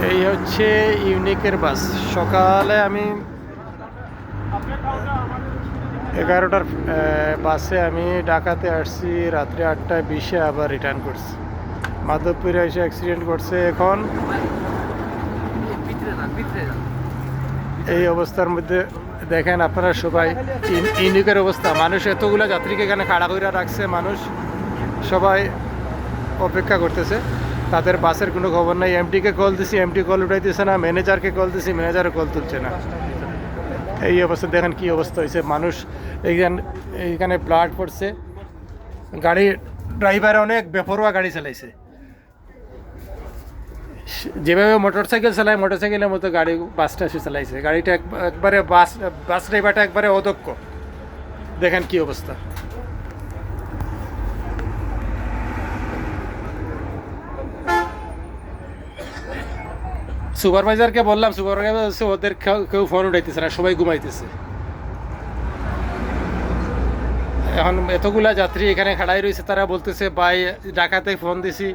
এই হচ্ছে ইউনিকের বাস। সকালে আমি 11টার বাসে আমি ঢাকাতে আসছি, রাত্রে 8টা 20-এ আবার রিটার্ন করছি। মাধবপুরে এসে অ্যাক্সিডেন্ট করছে। এখন এই অবস্থার মধ্যে দেখেন আপনারা সবাই ইউনিকের অবস্থা। মানুষ এতগুলো যাত্রীকে এখানে খাড়া করে রাখছে, মানুষ সবাই অপেক্ষা করতেছে। তাদের বাসের কোনো খবর নাই। এমটিকে কল দিছি, এমটি কল উঠাইতেছে না। ম্যানেজারকে কল দিছি, ম্যানেজারও কল তুলছে না। এই অবস্থা দেখেন কি অবস্থা হয়েছে। মানুষ এইখানে ব্লাড পড়ছে। গাড়ি ড্রাইভার অনেক বেপরোয়া গাড়ি চালাইছে। যেভাবে মোটরসাইকেল চালায় মোটরসাইকেলের মতো গাড়ি বাসটা সে চালাইছে। গাড়িটা একবারে বাস ড্রাইভারটা একবারে অদক্ষ। দেখেন কি অবস্থা। সুপারভাইজারকে বললাম, সুপারভাইজার ওদের কেউ ফোন উঠাইতেছে না, সবাই ঘুমাইতেছে। এখন এতগুলা যাত্রী এখানে খাড়াই রয়েছে, তারা বলতেছে ভাই ঢাকাতে ফোন দিছি,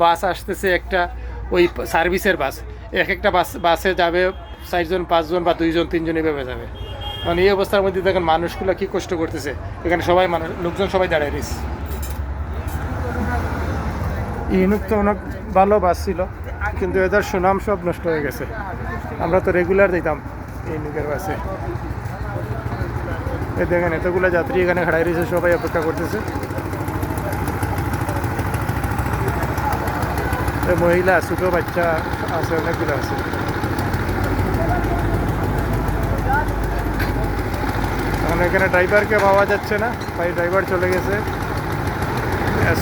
বাস আসতেছে একটা, ওই সার্ভিসের বাস, একটা বাসে যাবে 4জন 5জন বা 2জন 3জন এভাবে যাবে। কারণ এই অবস্থার মধ্যে দেখেন মানুষগুলো কি কষ্ট করতেছে। এখানে সবাই লোকজন সবাই দাঁড়ায় রয়েছে। ইউনিক তো অনেক ভালো বাস ছিল, কিন্তু এদের সুনাম সব নষ্ট হয়ে গেছে। আমরা তো রেগুলার দিতাম ইউনিকের বাসে। এই দেখেন এতগুলো যাত্রী এখানে খাড়াই রয়েছে, সবাই অপেক্ষা করতেছে। মহিলা, ছোটো বাচ্চা আছে, অনেকগুলো আছে। এখন এখানে ড্রাইভারকে পাওয়া যাচ্ছে না, ভাই ড্রাইভার চলে গেছে।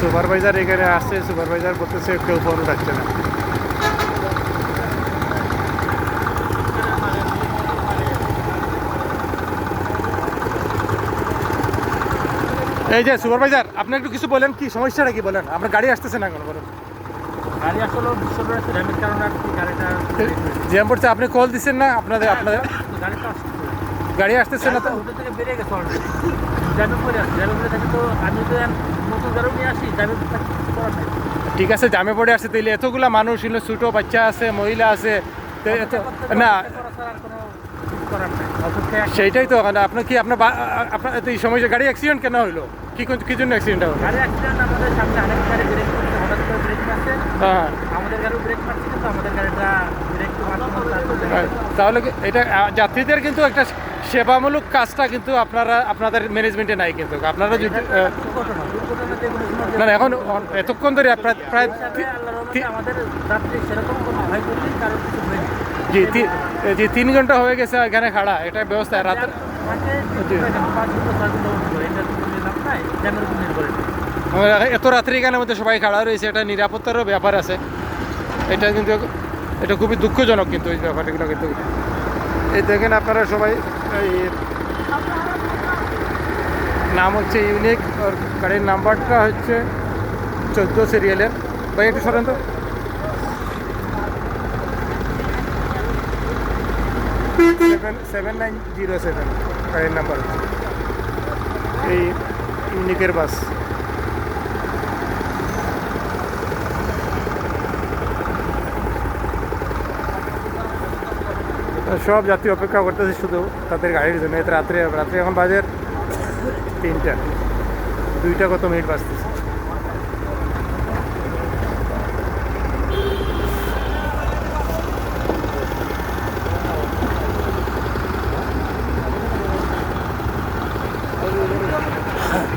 সুপারভাইজার এখানে আসছে, সুপারভাইজার বলতেছে কেউ ফোন উঠাচ্ছে না। এই যে সুপারভাইজার, আপনি একটু কিছু বলেন, কি সমস্যাটা কি বলেন? আপনার গাড়ি আসতেছে না কোনো? বলেন। গাড়ি আসলে র্যামের কারণে আর কি গাড়িটা জ্যাম পড়ছে। আপনি কল দিচ্ছেন না? আপনাদের গাড়িটা আসছে, গাড়ি আসতেছে না তো? ওদের থেকে বেরিয়ে গেছে অলরেডি। জ্যামে পড়ে আসছে, জ্যামে পড়ে থাকি তো আমি তো নতুন গাড়ি নিয়ে আসি, জ্যামে কিছু করার নেই। ঠিক আছে, জামে পড়ে আসছে, তাইলে এতগুলা মানুষ ছিল, ছোটো বাচ্চা আছে, মহিলা আছে, না সেইটাই তো। আপনার কি আপনার এই সমস্যা, গাড়ি অ্যাক্সিডেন্ট কেন হইলো? কি জন্য অ্যাক্সিডেন্ট হলো? গাড়ি অ্যাক্সিডেন্ট আমাদের সামনে আরেক গাড়ি ব্রেক করছে, হঠাৎ করে ব্রেক মারছে। হ্যাঁ, আমাদের গাড়ি ব্রেক মারছে, কিন্তু আমাদের গাড়িটা ব্রেক তো তাহলে এটা যাত্রীদের কিন্তু একটা সেবামূলক কাজটা কিন্তু আপনাদের ম্যানেজমেন্টে নাই। কিন্তু আপনারা যদি না, এখন এতক্ষণ ধরে প্রায় আমাদের যাত্রী সেরকম কোনো ভয় করছি, কারণ কিছু হয়নি। জি 3 ঘন্টা হয়ে গেছে এখানে খাড়া। এটা ব্যবস্থা রাতের এত রাত্রি এখানের মধ্যে সবাই খাড়া রয়েছে, এটা নিরাপত্তারও ব্যাপার আছে। এটা কিন্তু এটা খুবই দুঃখজনক কিন্তু এই ব্যাপারগুলো। কিন্তু এই দেখেন আপনারা সবাই, এই নাম হচ্ছে ইউনিক, আর গাড়ির নাম্বারটা হচ্ছে 14 সিরিয়ালের। ভাই একটু সরেন তো। 7907 গাড়ির নাম্বার হচ্ছে। এই ইউনিকের বাস। সব যাত্রী অপেক্ষা করতেছে শুধু তাদের গাড়ির জন্য। রাত্রে এখন বাজে 3টা, 2টা কত মিনিট বাজতেছে।